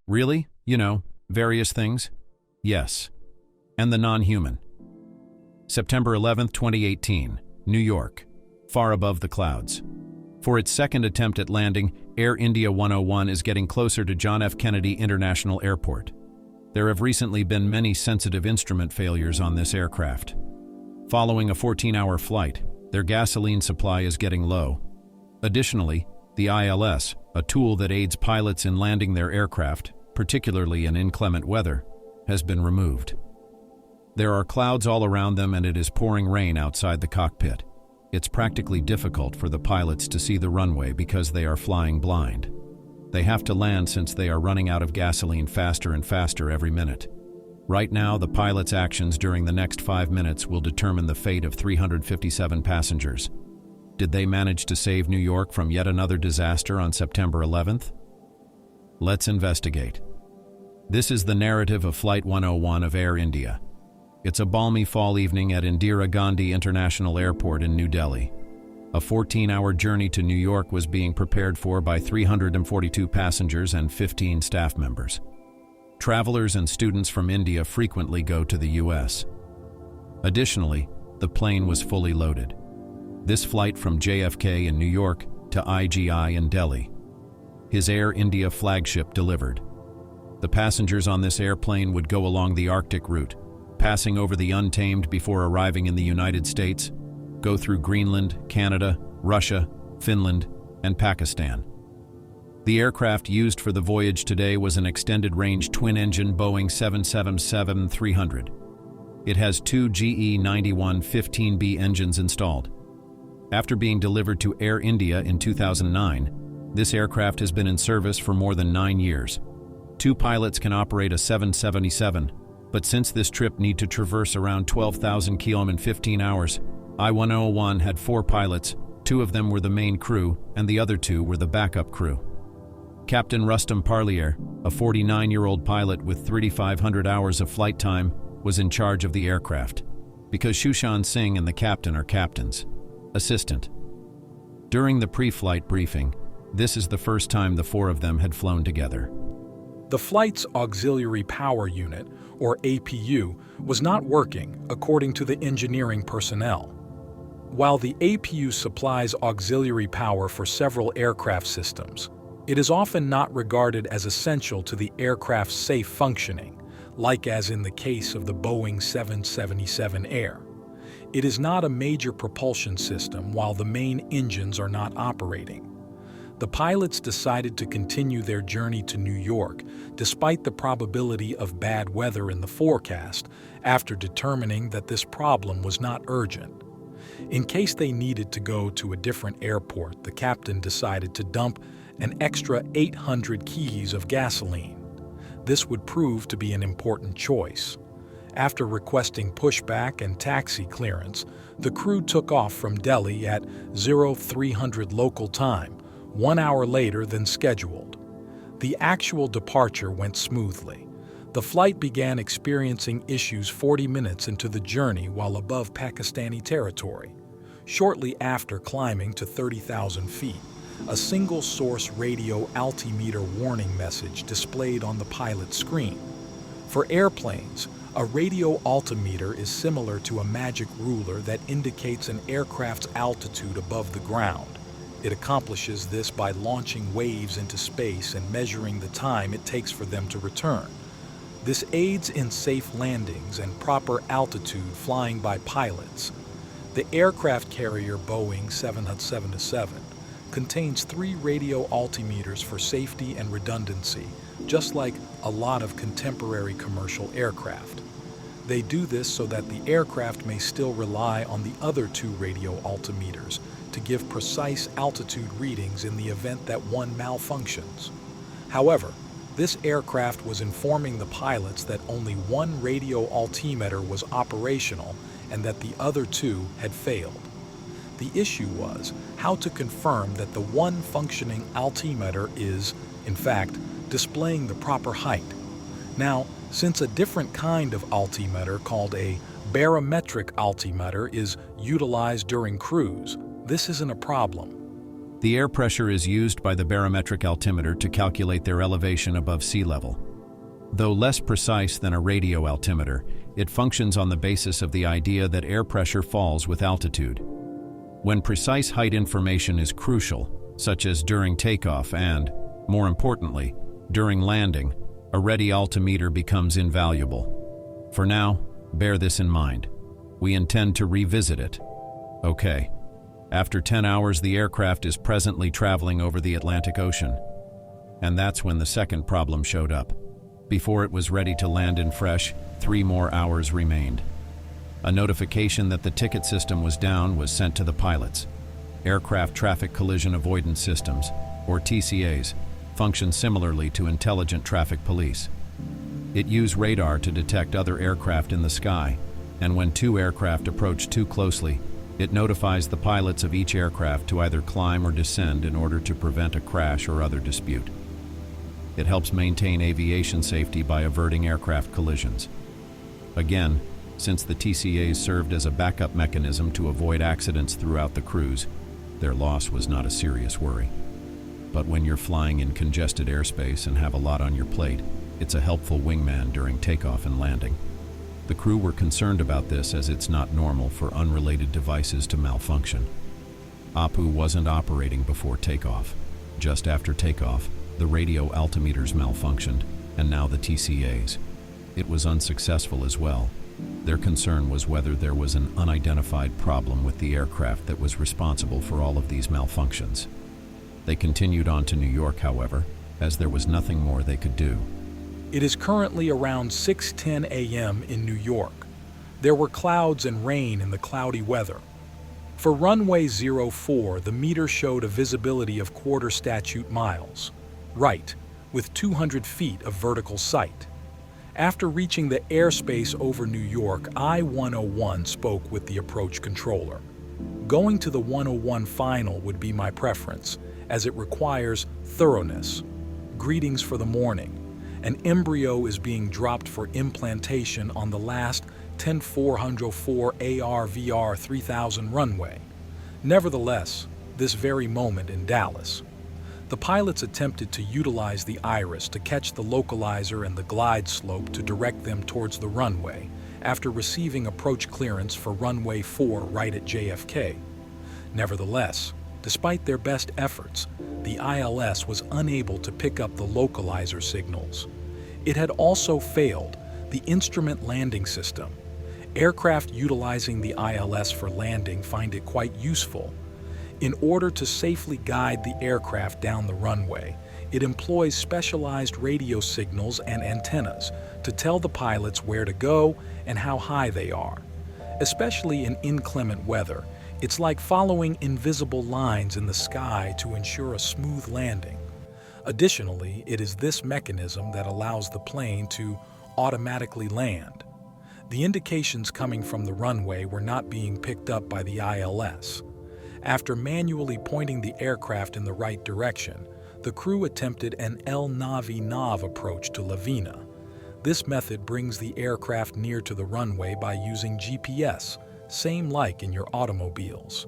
Really? Various things? Yes. And the non-human. September 11, 2018, New York, far above the clouds. For its second attempt at landing, Air India 101 is getting closer to John F. Kennedy International Airport. There have recently been many sensitive instrument failures on this aircraft. Following a 14-hour flight, their gasoline supply is getting low. Additionally, the ILS, a tool that aids pilots in landing their aircraft, particularly in inclement weather, has been removed. There are clouds all around them and it is pouring rain outside the cockpit. It's practically difficult for the pilots to see the runway because they are flying blind. They have to land since they are running out of gasoline faster and faster every minute. Right now, the pilot's actions during the next 5 minutes will determine the fate of 357 passengers. Did they manage to save New York from yet another disaster on September 11th? Let's investigate. This is the narrative of Flight 101 of Air India. It's a balmy fall evening at Indira Gandhi International Airport in New Delhi. A 14-hour journey to New York was being prepared for by 342 passengers and 15 staff members. Travelers and students from India frequently go to the US. Additionally, the plane was fully loaded. This flight from JFK in New York to IGI in Delhi. His Air India flagship delivered. The passengers on this airplane would go along the Arctic route, passing over the Untamed before arriving in the United States, go through Greenland, Canada, Russia, Finland, and Pakistan. The aircraft used for the voyage today was an extended-range twin-engine Boeing 777-300. It has two GE 9115B engines installed. After being delivered to Air India in 2009, this aircraft has been in service for more than 9 years. 2 pilots can operate a 777, but since this trip need to traverse around 12,000 km in 15 hours, I-101 had 4 pilots, 2 of them were the main crew, and the other 2 were the backup crew. Captain Rustam Palia, a 49-year-old pilot with 3,500 hours of flight time, was in charge of the aircraft, because Shushan Singh and the captain are captains. Assistant. During the pre-flight briefing, this is the first time the 4 of them had flown together. The flight's auxiliary power unit, or APU, was not working, according to the engineering personnel. While the APU supplies auxiliary power for several aircraft systems, it is often not regarded as essential to the aircraft's safe functioning, like as in the case of the Boeing 777 Air. It is not a major propulsion system while the main engines are not operating. The pilots decided to continue their journey to New York despite the probability of bad weather in the forecast after determining that this problem was not urgent. In case they needed to go to a different airport, the captain decided to dump an extra 800 keys of gasoline. This would prove to be an important choice. After requesting pushback and taxi clearance, the crew took off from Delhi at 0300 local time, 1 hour later than scheduled. The actual departure went smoothly. The flight began experiencing issues 40 minutes into the journey while above Pakistani territory. Shortly after climbing to 30,000 feet, a single-source radio altimeter warning message displayed on the pilot's screen. For airplanes, a radio altimeter is similar to a magic ruler that indicates an aircraft's altitude above the ground. It accomplishes this by launching waves into space and measuring the time it takes for them to return. This aids in safe landings and proper altitude flying by pilots. The aircraft carrier Boeing 777 contains 3 radio altimeters for safety and redundancy, just like a lot of contemporary commercial aircraft. They do this so that the aircraft may still rely on the other 2 radio altimeters to give precise altitude readings in the event that one malfunctions. However, this aircraft was informing the pilots that only one radio altimeter was operational and that the other 2 had failed. The issue was how to confirm that the one functioning altimeter is, in fact, displaying the proper height. Now, since a different kind of altimeter called a barometric altimeter is utilized during cruise, this isn't a problem. The air pressure is used by the barometric altimeter to calculate their elevation above sea level. Though less precise than a radio altimeter, it functions on the basis of the idea that air pressure falls with altitude. When precise height information is crucial, such as during takeoff and, more importantly, during landing, a ready altimeter becomes invaluable. For now, bear this in mind. We intend to revisit it. Okay. After 10 hours, the aircraft is presently traveling over the Atlantic Ocean. And that's when the second problem showed up. Before it was ready to land in fresh, 3 more hours remained. A notification that the ticket system was down was sent to the pilots. Aircraft Traffic Collision Avoidance Systems, or TCAS, function similarly to intelligent traffic police. It used radar to detect other aircraft in the sky, and when 2 aircraft approach too closely, it notifies the pilots of each aircraft to either climb or descend in order to prevent a crash or other dispute. It helps maintain aviation safety by averting aircraft collisions. Again, since the TCAs served as a backup mechanism to avoid accidents throughout the cruise, their loss was not a serious worry. But when you're flying in congested airspace and have a lot on your plate, it's a helpful wingman during takeoff and landing. The crew were concerned about this as it's not normal for unrelated devices to malfunction. APU wasn't operating before takeoff. Just after takeoff, the radio altimeters malfunctioned, and now the TCAs. It was unsuccessful as well. Their concern was whether there was an unidentified problem with the aircraft that was responsible for all of these malfunctions. They continued on to New York, however, as there was nothing more they could do. It is currently around 6:10 a.m. in New York. There were clouds and rain in the cloudy weather. For runway 04, the meter showed a visibility of quarter statute miles, right, with 200 feet of vertical sight. After reaching the airspace over New York, I-101 spoke with the approach controller. Going to the 101 final would be my preference, as it requires thoroughness. Greetings for the morning. An embryo is being dropped for implantation on the last 10404 AR VR 3000 runway. Nevertheless, this very moment in Dallas, the pilots attempted to utilize the iris to catch the localizer and the glide slope to direct them towards the runway after receiving approach clearance for runway 4 right at JFK. Nevertheless, despite their best efforts, the ILS was unable to pick up the localizer signals. It had also failed the instrument landing system. Aircraft utilizing the ILS for landing find it quite useful. In order to safely guide the aircraft down the runway, it employs specialized radio signals and antennas to tell the pilots where to go and how high they are. Especially in inclement weather, it's like following invisible lines in the sky to ensure a smooth landing. Additionally, it is this mechanism that allows the plane to automatically land. The indications coming from the runway were not being picked up by the ILS. After manually pointing the aircraft in the right direction, the crew attempted an El-Navi-Nav approach to Lavina. This method brings the aircraft near to the runway by using GPS, same like in your automobiles.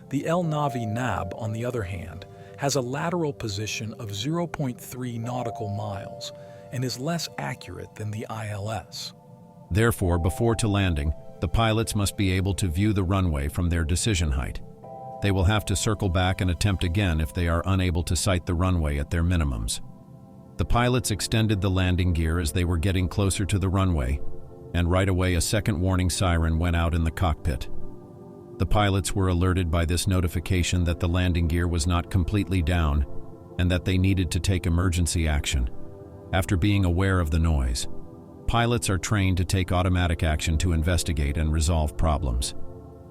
The El-Navi-Nav, on the other hand, has a lateral position of 0.3 nautical miles and is less accurate than the ILS. Therefore, before to landing, the pilots must be able to view the runway from their decision height. They will have to circle back and attempt again if they are unable to sight the runway at their minimums. The pilots extended the landing gear as they were getting closer to the runway, and right away a second warning siren went out in the cockpit. The pilots were alerted by this notification that the landing gear was not completely down and that they needed to take emergency action. After being aware of the noise, pilots are trained to take automatic action to investigate and resolve problems.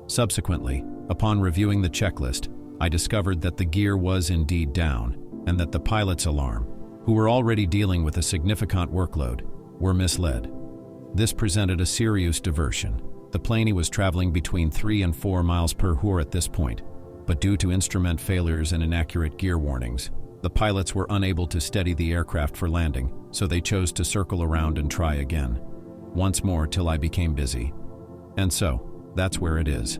Subsequently, upon reviewing the checklist, I discovered that the gear was indeed down and that the pilot's alarm, who were already dealing with a significant workload, were misled. This presented a serious diversion. The plane was traveling between 3 and 4 miles per hour at this point, but due to instrument failures and inaccurate gear warnings, the pilots were unable to steady the aircraft for landing, so they chose to circle around and try again. Once more till I became busy. And so, that's where it is.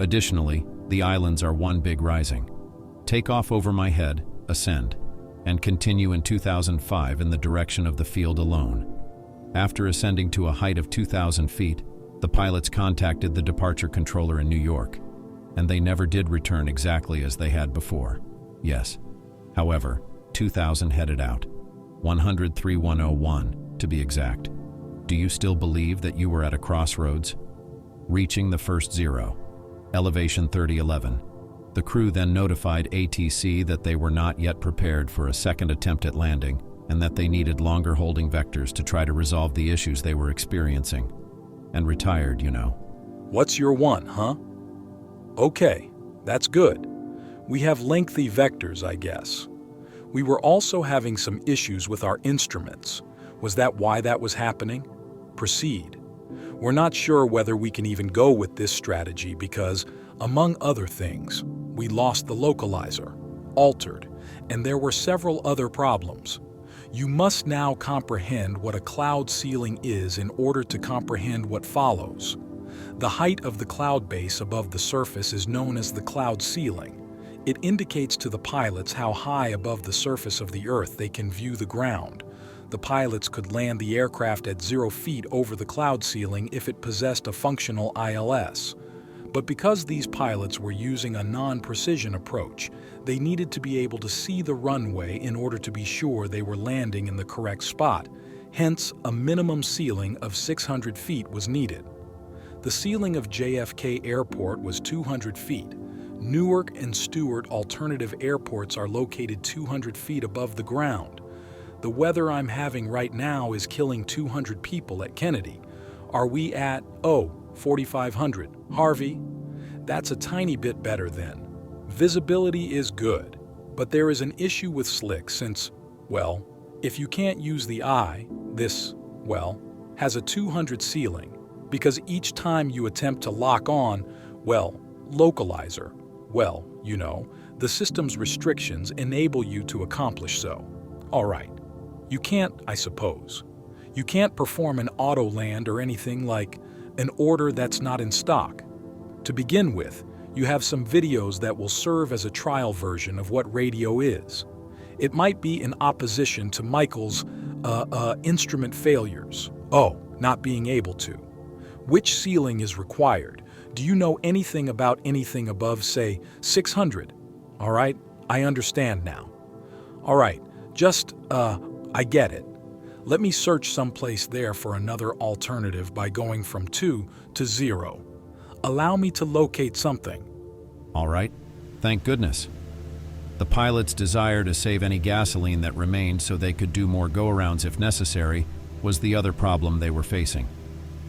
Additionally, the islands are one big rising. Take off over my head, ascend, and continue in 2005 in the direction of the field alone. After ascending to a height of 2,000 feet, the pilots contacted the departure controller in New York, and they never did return exactly as they had before. Yes. However, 2,000 headed out. 103,101, to be exact. Do you still believe that you were at a crossroads? Reaching the first zero. Elevation 3011. The crew then notified ATC that they were not yet prepared for a second attempt at landing, and that they needed longer holding vectors to try to resolve the issues they were experiencing. And retired, you know. What's your one, huh? Okay, that's good. We have lengthy vectors, I guess. We were also having some issues with our instruments. Was that why that was happening? Proceed. We're not sure whether we can even go with this strategy because, among other things, we lost the localizer, altered, and there were several other problems. You must now comprehend what a cloud ceiling is in order to comprehend what follows. The height of the cloud base above the surface is known as the cloud ceiling. It indicates to the pilots how high above the surface of the Earth they can view the ground. The pilots could land the aircraft at 0 feet over the cloud ceiling if it possessed a functional ILS. But because these pilots were using a non-precision approach, they needed to be able to see the runway in order to be sure they were landing in the correct spot. Hence, a minimum ceiling of 600 feet was needed. The ceiling of JFK Airport was 200 feet. Newark and Stewart alternative airports are located 200 feet above the ground. The weather I'm having right now is killing 200 people at Kennedy. Are we at, 4,500, Harvey? That's a tiny bit better then. Visibility is good, but there is an issue with slick since, well, if you can't use the eye, this, well, has a 200 ceiling, because each time you attempt to lock on, well, localizer, well, you know, the system's restrictions enable you to accomplish so. All right. You can't, I suppose. You can't perform an auto land or anything like an order that's not in stock. To begin with, you have some videos that will serve as a trial version of what radio is. It might be in opposition to Michael's instrument failures. Not being able to. Which ceiling is required? Do you know anything about anything above, say, 600? All right, I understand now. All right, just, I get it. Let me search someplace there for another alternative by going from 2 to 0. Allow me to locate something. All right, thank goodness. The pilots' desire to save any gasoline that remained so they could do more go-arounds if necessary was the other problem they were facing.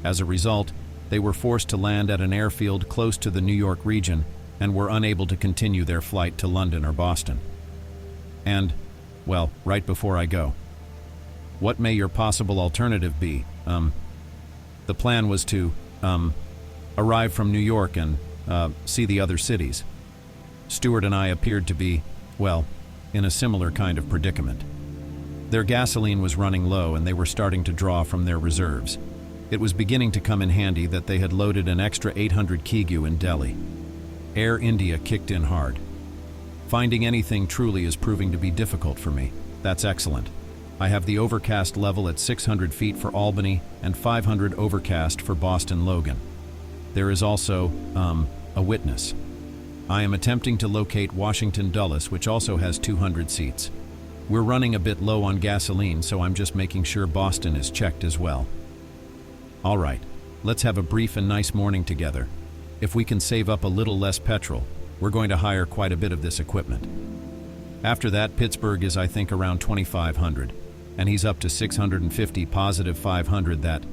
As a result, they were forced to land at an airfield close to the New York region and were unable to continue their flight to London or Boston. And, well, right before I go, what may your possible alternative be? The plan was to, arrive from New York and, see the other cities. Stewart and I appeared to be, well, in a similar kind of predicament. Their gasoline was running low and they were starting to draw from their reserves. It was beginning to come in handy that they had loaded an extra 800 kg in Delhi. Air India kicked in hard. Finding anything truly is proving to be difficult for me. That's excellent. I have the overcast level at 600 feet for Albany and 500 overcast for Boston Logan. There is also, a witness. I am attempting to locate Washington Dulles, which also has 200 seats. We're running a bit low on gasoline, so I'm just making sure Boston is checked as well. All right, let's have a brief and nice morning together. If we can save up a little less petrol, we're going to hire quite a bit of this equipment. After that, Pittsburgh is, I think, around 2,500, and he's up to 650 positive 500 that,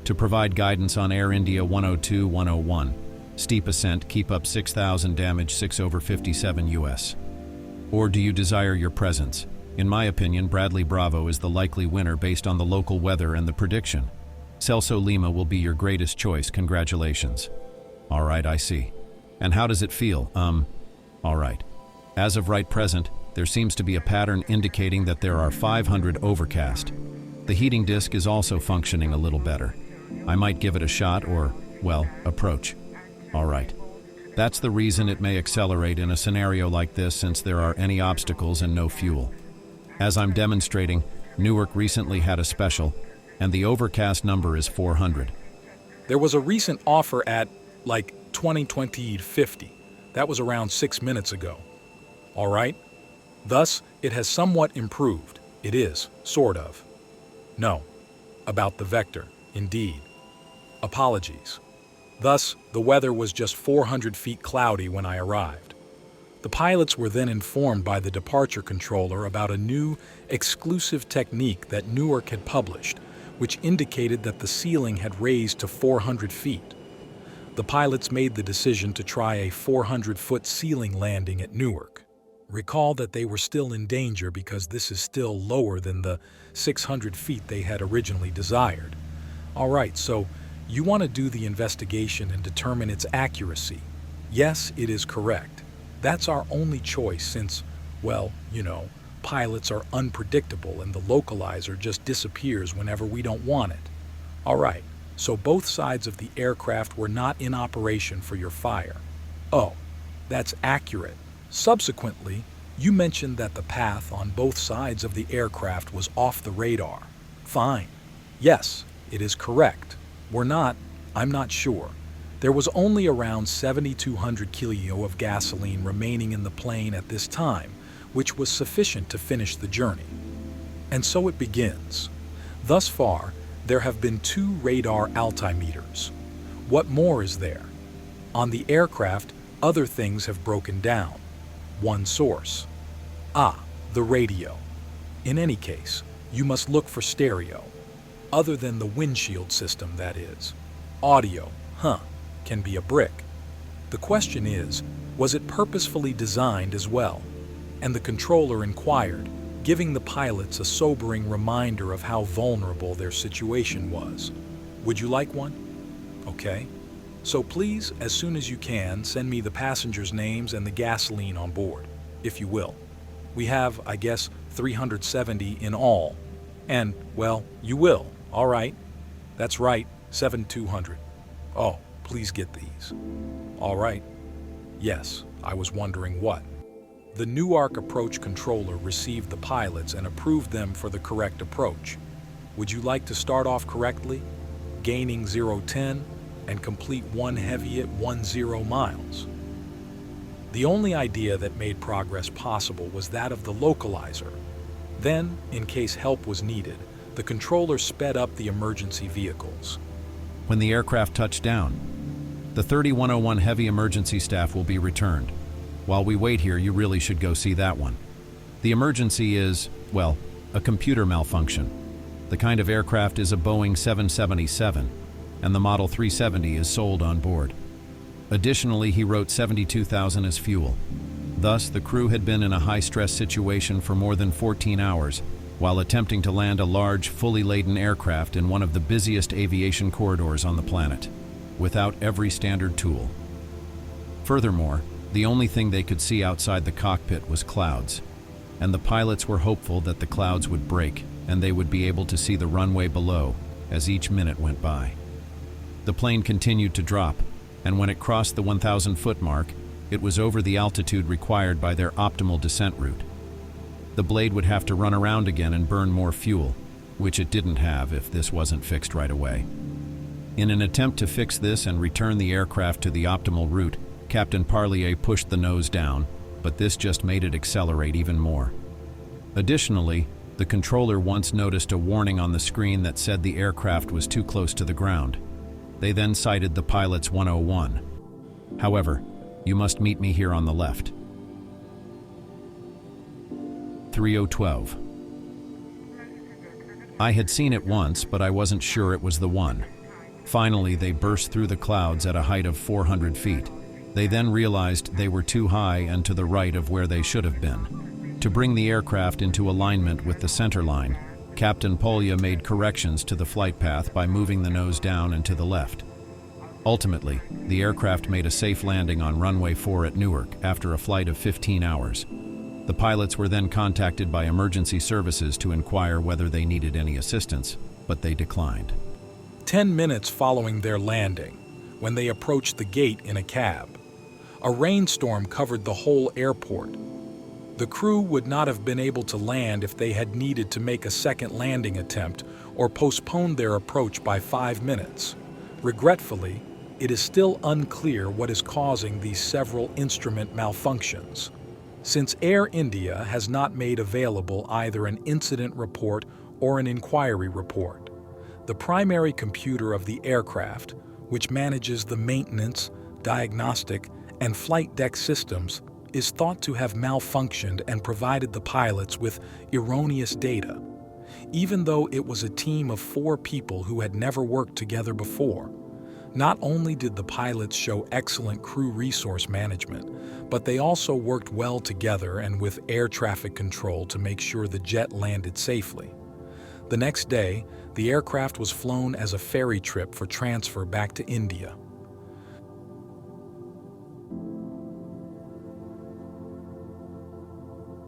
to provide guidance on Air India 102-101. Steep ascent, keep up 6,000 damage 6/57 US. Or do you desire your presence? In my opinion, Bradley Bravo is the likely winner based on the local weather and the prediction. Celso Lima will be your greatest choice, congratulations. All right, I see. And how does it feel? All right. As of right present, there seems to be a pattern indicating that there are 500 overcast. The heating disk is also functioning a little better. I might give it a shot or, well, approach. All right. That's the reason it may accelerate in a scenario like this, since there are any obstacles and no fuel. As I'm demonstrating, Newark recently had a special, and the overcast number is 400. There was a recent offer at, like, 20/50. That was around 6 minutes ago. All right? Thus, it has somewhat improved. It is, sort of. No. About the vector, indeed. Apologies. Thus, the weather was just 400 feet cloudy when I arrived. The pilots were then informed by the departure controller about a new, exclusive technique that Newark had published, which indicated that the ceiling had raised to 400 feet. The pilots made the decision to try a 400-foot ceiling landing at Newark. Recall that they were still in danger because this is still lower than the 600 feet they had originally desired. All right, so you want to do the investigation and determine its accuracy. Yes, it is correct. That's our only choice since, well, pilots are unpredictable and the localizer just disappears whenever we don't want it. All right, so both sides of the aircraft were not in operation for your fire. Oh, that's accurate. Subsequently, you mentioned that the path on both sides of the aircraft was off the radar. Fine. Yes, it is correct. I'm not sure. There was only around 7,200 kilo of gasoline remaining in the plane at this time, which was sufficient to finish the journey. And so it begins. Thus far, there have been 2 radar altimeters. What more is there? On the aircraft, other things have broken down. One source. The radio. In any case, you must look for stereo. Other than the windshield system, that is. Audio, can be a brick. The question is, was it purposefully designed as well? And the controller inquired, giving the pilots a sobering reminder of how vulnerable their situation was. Would you like one? Okay. So please, as soon as you can, send me the passengers' names and the gasoline on board, if you will. We have, I guess, 370 in all. And, well, you will. All right. That's right, 7,200. Oh, please get these. All right. Yes, I was wondering what. The Newark approach controller received the pilots and approved them for the correct approach. Would you like to start off correctly, gaining 010, and complete 1 heavy at 10 miles? The only idea that made progress possible was that of the localizer. Then, in case help was needed, the controller sped up the emergency vehicles. When the aircraft touched down, the 3101 heavy emergency staff will be returned. While we wait here, you really should go see that one. The emergency is, well, a computer malfunction. The kind of aircraft is a Boeing 777, and the Model 370 is sold on board. Additionally, he wrote 72,000 as fuel. Thus, the crew had been in a high-stress situation for more than 14 hours, while attempting to land a large, fully laden aircraft in one of the busiest aviation corridors on the planet, without every standard tool. Furthermore, the only thing they could see outside the cockpit was clouds, and the pilots were hopeful that the clouds would break and they would be able to see the runway below as each minute went by. The plane continued to drop, and when it crossed the 1,000-foot mark, it was over the altitude required by their optimal descent route. The blade would have to run around again and burn more fuel, which it didn't have if this wasn't fixed right away. In an attempt to fix this and return the aircraft to the optimal route, Captain Palia pushed the nose down, but this just made it accelerate even more. Additionally, the controller once noticed a warning on the screen that said the aircraft was too close to the ground. They then cited the pilot's 101. However, you must meet me here on the left. 3012. I had seen it once, but I wasn't sure it was the one. Finally, they burst through the clouds at a height of 400 feet. They then realized they were too high and to the right of where they should have been. To bring the aircraft into alignment with the center line, Captain Palia made corrections to the flight path by moving the nose down and to the left. Ultimately, the aircraft made a safe landing on runway 4 at Newark after a flight of 15 hours. The pilots were then contacted by emergency services to inquire whether they needed any assistance, but they declined. 10 minutes following their landing, when they approached the gate in a cab, A rainstorm covered the whole airport. The crew would not have been able to land if they had needed to make a second landing attempt or postponed their approach by 5 minutes. Regretfully, it is still unclear what is causing these several instrument malfunctions. Since Air India has not made available either an incident report or an inquiry report, the primary computer of the aircraft, which manages the maintenance, diagnostic, and flight deck systems, is thought to have malfunctioned and provided the pilots with erroneous data. Even though it was a team of 4 people who had never worked together before, not only did the pilots show excellent crew resource management, but they also worked well together and with air traffic control to make sure the jet landed safely. The next day, the aircraft was flown as a ferry trip for transfer back to India.